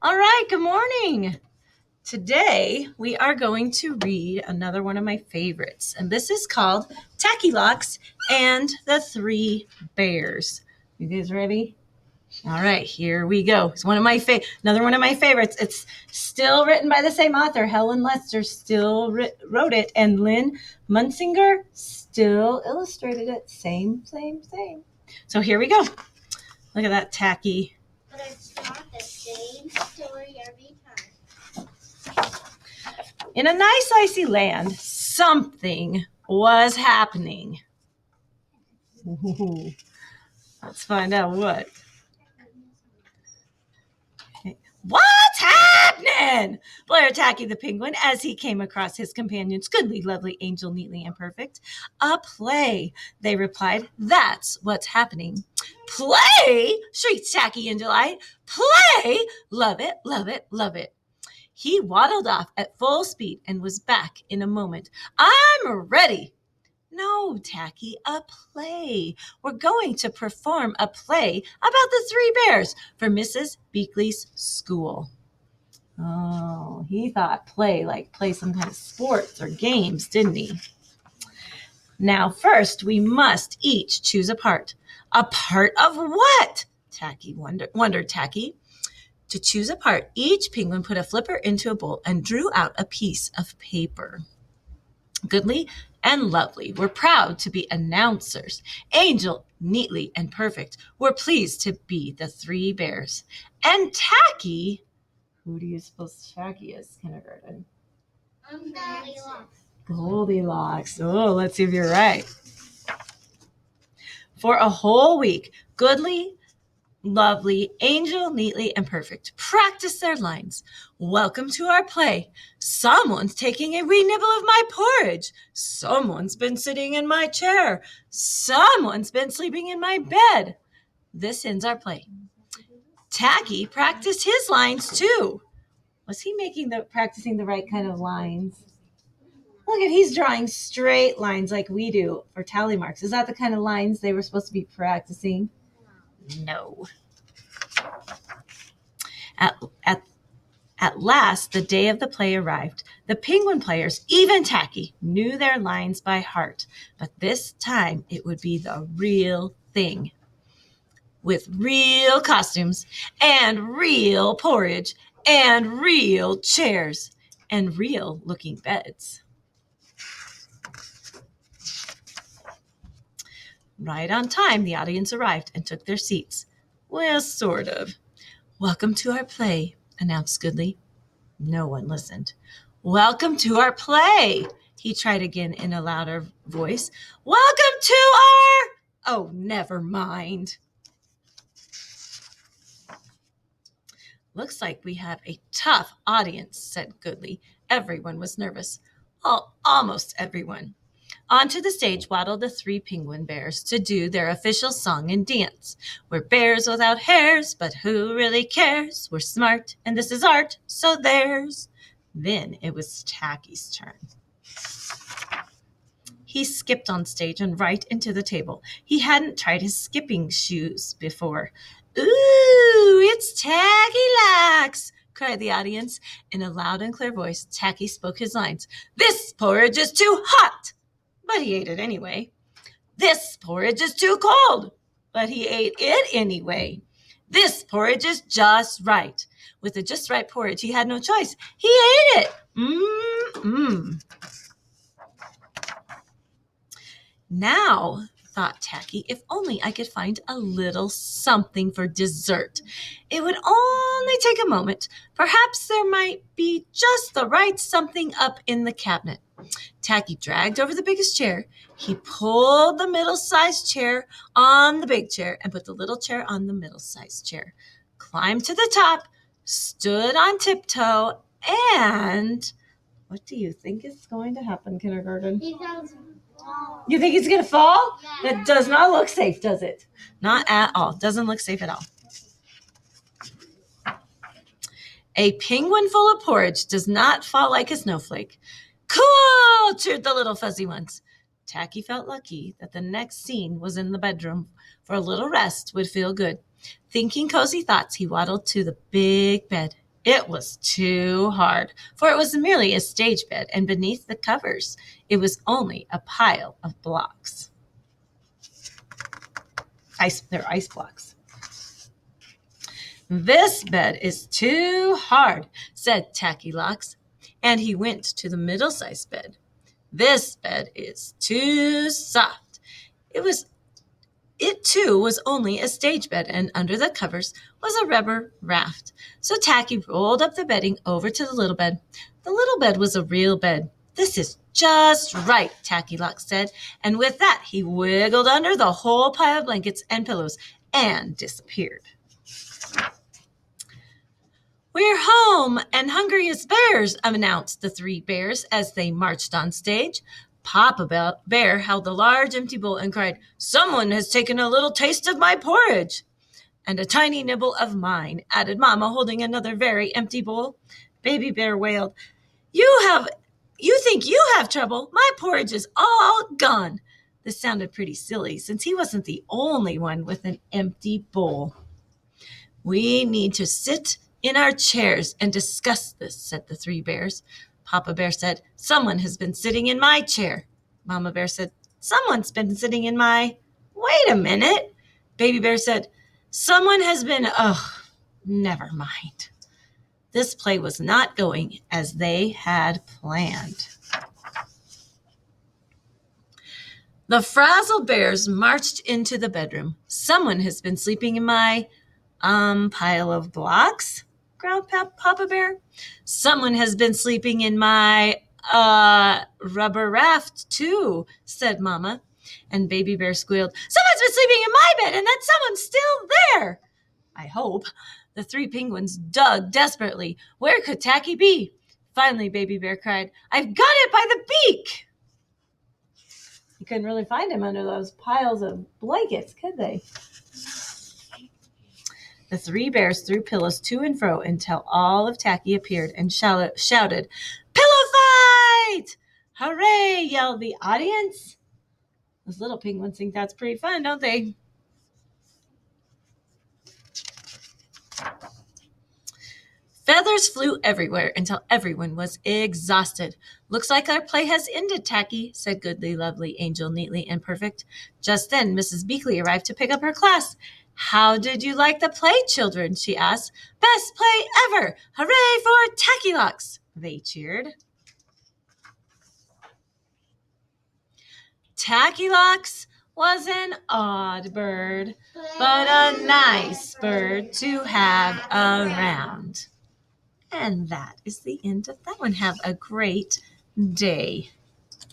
All right, good morning. Today we are going to read another one of my favorites, and this is called Tackylocks and the Three Bears. You guys ready? All right, here we go. It's another one of my favorites. It's still written by the same author. Helen Lester still wrote it, and Lynn Munsinger still illustrated it. Same. So here we go. Look at that tacky. But it's not the same story every time. In a nice icy land, something was happening. Ooh, let's find out what. What's happening? Blared Tacky the penguin as he came across his companions. Goodly, lovely, angel, neatly, and perfect. A play, they replied. That's what's happening. Play? Shrieked Tacky in delight. Play? Love it, love it, love it. He waddled off at full speed and was back in a moment. I'm ready. No, Tacky, a play. We're going to perform a play about the three bears for Mrs. Beakley's school. Oh, he thought play some kind of sports or games, didn't he? Now, first, we must each choose a part. A part of what? Tacky wondered Tacky. To choose a part, each penguin put a flipper into a bowl and drew out a piece of paper. Goodly and Lovely were proud to be announcers. Angel, neatly and perfect, were pleased to be the three bears. And Tacky, who do you suppose Tacky is, kindergarten? Goldilocks. Oh, let's see if you're right. For a whole week, Goodly, Lovely, Angel, neatly, and perfect practice their lines. Welcome to our play. Someone's taking a wee nibble of my porridge. Someone's been sitting in my chair. Someone's been sleeping in my bed. This ends our play. Tacky practiced his lines too. Was he practicing the right kind of lines? Look at, he's drawing straight lines like we do for tally marks. Is that the kind of lines they were supposed to be practicing? No. At last, the day of the play arrived. The penguin players, even Tacky, knew their lines by heart. But this time, it would be the real thing. With real costumes, and real porridge, and real chairs, and real-looking beds. Right on time, the audience arrived and took their seats. Well, sort of. Welcome to our play, announced Goodly. No one listened. Welcome to our play, he tried again in a louder voice. Welcome to our... Oh, never mind. Looks like we have a tough audience, said Goodly. Everyone was nervous. Almost everyone. Onto the stage waddled the three penguin bears to do their official song and dance. We're bears without hairs, but who really cares? We're smart, and this is art, so there's... Then it was Tacky's turn. He skipped on stage and right into the table. He hadn't tried his skipping shoes before. Ooh, it's Tackylocks, cried the audience. In a loud and clear voice, Tacky spoke his lines. This porridge is too hot, but he ate it anyway. This porridge is too cold, but he ate it anyway. This porridge is just right. With the just right porridge, he had no choice. He ate it. Mmm. Now, thought Tacky, if only I could find a little something for dessert. It would only take a moment. Perhaps there might be just the right something up in the cabinet. Tacky dragged over the biggest chair. He pulled the middle-sized chair on the big chair and put the little chair on the middle-sized chair. Climbed to the top, stood on tiptoe, and... What do you think is going to happen, kindergarten? You think he's going to fall? Yeah. That does not look safe, does it? Not at all. Doesn't look safe at all. A penguin full of porridge does not fall like a snowflake. Cool, cheered the little fuzzy ones. Tacky felt lucky that the next scene was in the bedroom, for a little rest would feel good. Thinking cozy thoughts, he waddled to the big bed It was too hard, for it was merely a stage bed, and beneath the covers, it was only a pile of blocks. They're ice blocks. This bed is too hard, said Tackylocks, and he went to the middle-sized bed. This bed is too soft. It too was only a stage bed, and under the covers was a rubber raft. So Tacky rolled up the bedding over to the little bed. The little bed was a real bed. This is just right, Tackylocks said, and with that he wiggled under the whole pile of blankets and pillows and disappeared. We're home and hungry as bears, announced the three bears as they marched on stage. Papa Bear held the large empty bowl and cried, "Someone has taken a little taste of my porridge." "And a tiny nibble of mine," added Mama, holding another very empty bowl. Baby Bear wailed, You think you have trouble? My porridge is all gone." This sounded pretty silly, since he wasn't the only one with an empty bowl. "We need to sit in our chairs and discuss this," said the three bears. Papa Bear said, "Someone has been sitting in my chair." Mama Bear said, "Someone's been sitting in my—" "Wait a minute." Baby Bear said, "Someone has been—" never mind. This play was not going as they had planned. The frazzled bears marched into the bedroom. "Someone has been sleeping in my pile of blocks," growled Papa Bear. "Someone has been sleeping in my rubber raft too," said Mama. And Baby Bear squealed, "Someone's been sleeping in my bed, and that someone's still there." "I hope." The three penguins dug desperately. Where could Tacky be? Finally, Baby Bear cried, "I've got it by the beak." You couldn't really find him under those piles of blankets, could they? The three bears threw pillows to and fro until all of Tacky appeared and shouted, "Pillow fight!" "Hooray!" yelled the audience. Those little penguins think that's pretty fun, don't they? Feathers flew everywhere until everyone was exhausted. "Looks like our play has ended, Tacky," said Goodly, Lovely, Angel, Neatly, and Perfect. Just then, Mrs. Beakley arrived to pick up her class. "How did you like the play, children?" she asked. "Best play ever! Hooray for Tackylocks!" they cheered. Tackylocks was an odd bird, but a nice bird to have around. And that is the end of that one. Have a great day.